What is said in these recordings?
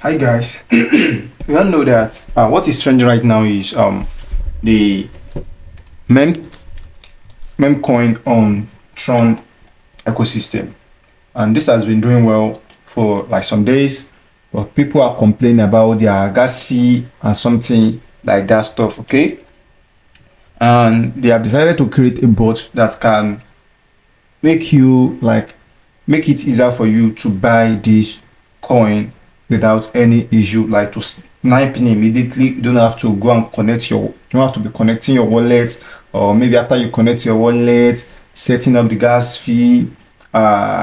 Hi guys, we all know that what is trending right now is the mem Memecoin on Tron ecosystem, and this has been doing well for like some days, but people are complaining about their gas fee and something like that stuff. Okay, and they have decided to create a bot that can make you make it easier for you to buy this coin without any issue, like to snipe in immediately. You don't have to go and connect your, you don't have to be connecting your wallet, or maybe after you connect your wallet, setting up the gas fee,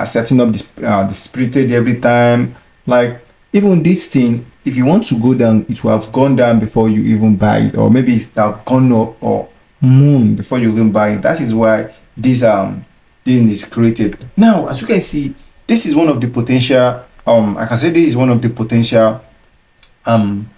setting up the spirited every time. Like, even this thing, if you want to go down, it will have gone down before you even buy it, or maybe it have gone up or moon before you even buy it. That is why this thing is created. Now, as you can see, this is one of the potential I can say this is one of the potential meme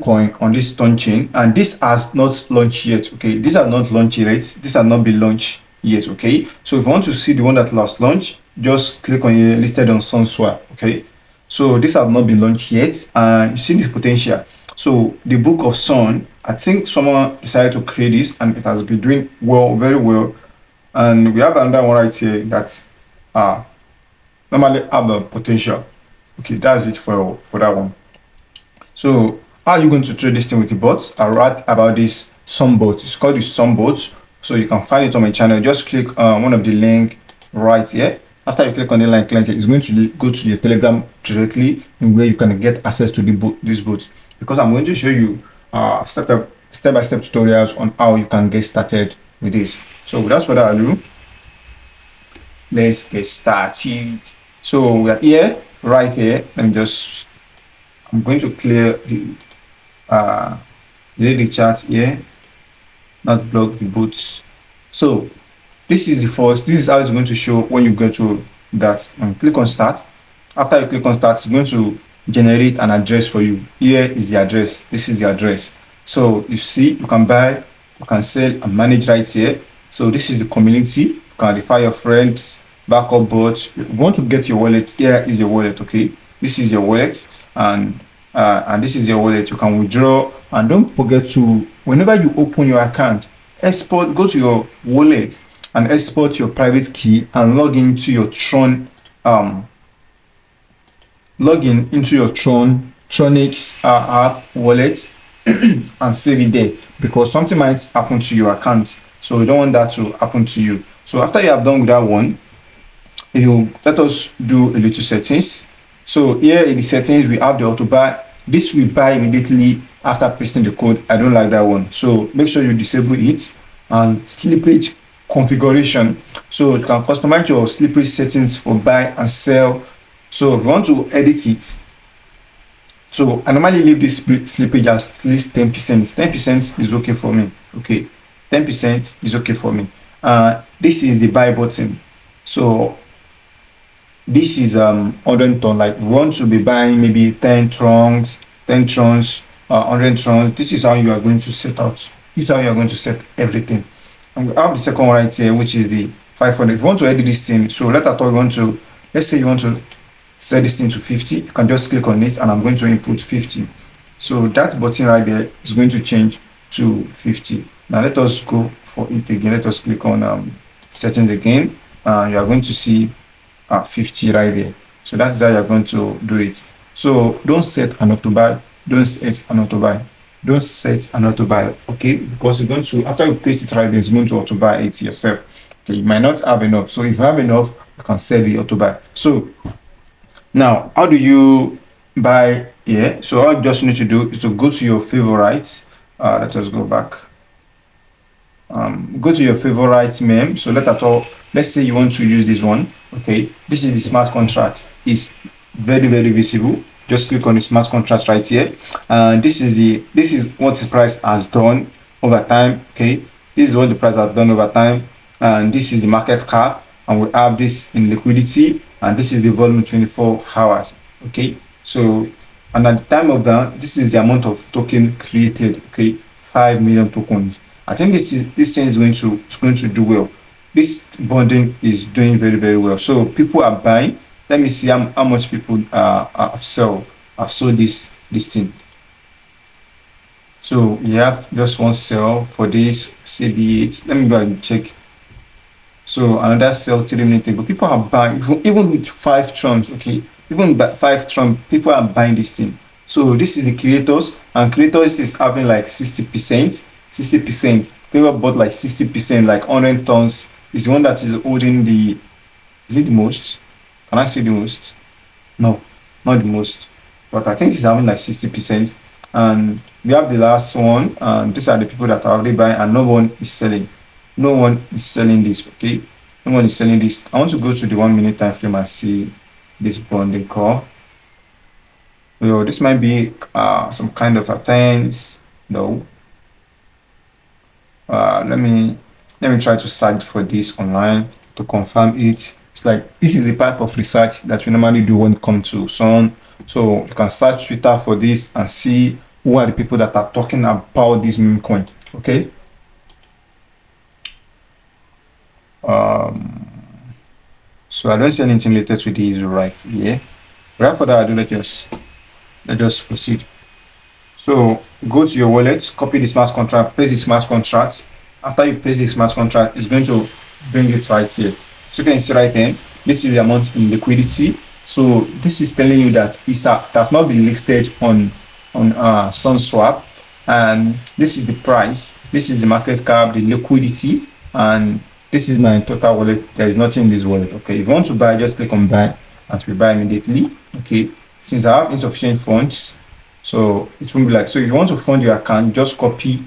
coin on this Tron chain, and this has not launched yet. Okay, these are not launched yet. This has not been launched yet. Okay, so if you want to see the one that last launched, just click on here, listed on SunSwap. Okay, so this has not been launched yet, and you see this potential. So the book of Sun, I think someone decided to create this, and it has been doing well, very well. And we have another one right here that normally have the potential. Okay, that's it for that one. So how are you going to trade this thing with the bot? I write about this SunBot. It's called the SunBot. So you can find it on my channel. Just click one of the link right here. After you click on the link, it's going to go to your Telegram directly, in where you can get access to this bot. Because I'm going to show you step-by-step tutorials on how you can get started with this. So without further ado, let's get started. So we are here, right here. I'm going to clear the chat here, not block the boots. So this is how it's going to show when you go to that, and click on start. After you click on start, it's going to generate an address for you. Here is the address. This is the address. So you see, you can buy, you can sell and manage right here. So this is the community. You can refer your friends, backup bot. You want to get your wallet, here is your wallet. Okay, this is your wallet, and this is your wallet. You can withdraw, and don't forget to, whenever you open your account, go to your wallet and export your private key and log into your Tron Tronix app wallet and save it there, because something might happen to your account, so you don't want that to happen to you. So after you have done with that one, let us do a little settings. So here in the settings, we have the auto buy. This will buy immediately after pasting the code. I don't like that one, so make sure you disable it. And slippage configuration, so you can customize your slippage settings for buy and sell. So if you want to edit it, so I normally leave this slippage as at least 10%. 10% is okay for me. Okay, 10% is okay for me. This is the buy button. So this is 100 ton. Like, you want to be buying maybe 10 trons, 100 trons. This is how you are going to set out. This is how you are going to set everything. And we have the second one right here, which is the 500. If you want to edit this thing, so let's say you want to set this thing to 50, you can just click on it, and I'm going to input 50. So that button right there is going to change to 50. Now let us go for it again. Let us click on settings again, and you are going to see 50 right there. So that's how you're going to do it. So don't set an auto buy, don't set an auto buy, okay, because you're going to, after you paste it right there, it's going to auto buy it yourself. Okay, you might not have enough, so if you have enough, you can set the auto buy. So now, how do you buy here? So all you just need to do is to go to your favorites. Let us go back. Go to your favorite meme. So let's say you want to use this one. Okay, this is the smart contract. It's very, very visible. Just click on the smart contract right here, and this is what this price has done over time. Okay, this is what the price has done over time, and this is the market cap, and we have this in liquidity, and this is the volume 24 hours. Okay, so, and at the time of that, this is the amount of token created. Okay, 5 million tokens. I think this thing is going to do well. This bonding is doing very, very well. So people are buying, let me see how much people have sold this thing. So we have just one sell for this CB8. Let me go and check. So another sell 3 minutes ago. People are buying, even with 5 trons, okay? Even with 5 tron, people are buying this thing. So this is the creators, and creators is having like 60%. 60%. People bought like 60%, like 100 tons. Is the one that is holding the. Is it the most? Can I say the most? No, not the most. But I think it's having like 60%. And we have the last one, and these are the people that are already buying, and no one is selling. No one is selling this, okay? No one is selling this. I want to go to the 1 minute time frame and see this bonding call. Well, this might be some kind of offense. No. Let me try to search for this online to confirm it. It's like this is the part of research that we normally do when it comes to Sun. So you can search Twitter for this and see who are the people that are talking about this meme coin. Okay. So I don't see anything related to this right here. Without further ado, let's just proceed. So go to your wallet, copy the smart contract, paste the smart contract. After you paste the smart contract, it's going to bring it right here. So you can see right here, this is the amount in liquidity. So this is telling you that it has not been listed on SunSwap, and this is the price, this is the market cap, the liquidity, and this is my total wallet. There is nothing in this wallet. Okay, if you want to buy, just click on buy and we buy immediately. Okay, since I have insufficient funds, so it won't be like, so if you want to fund your account, just copy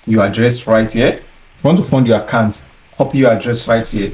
your address right here. If you want to fund your account, copy your address right here,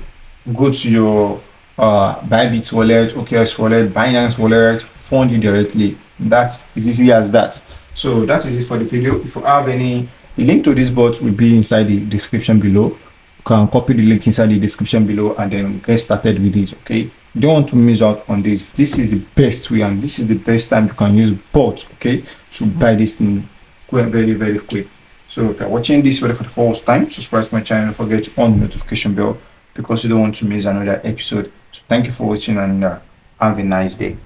go to your Bybit wallet, OKX wallet, Binance wallet, fund you directly. That is easy as that. So that is it for the video. If you have any, the link to this bot will be inside the description below. You can copy the link inside the description below and then get started with it. Okay, you don't want to miss out on this. This is the best way, and this is the best time you can use bot, okay, to buy this thing very, very quick. So if you're watching this for the first time, subscribe to my channel. Don't forget to on the notification bell because you don't want to miss another episode. So thank you for watching, and have a nice day.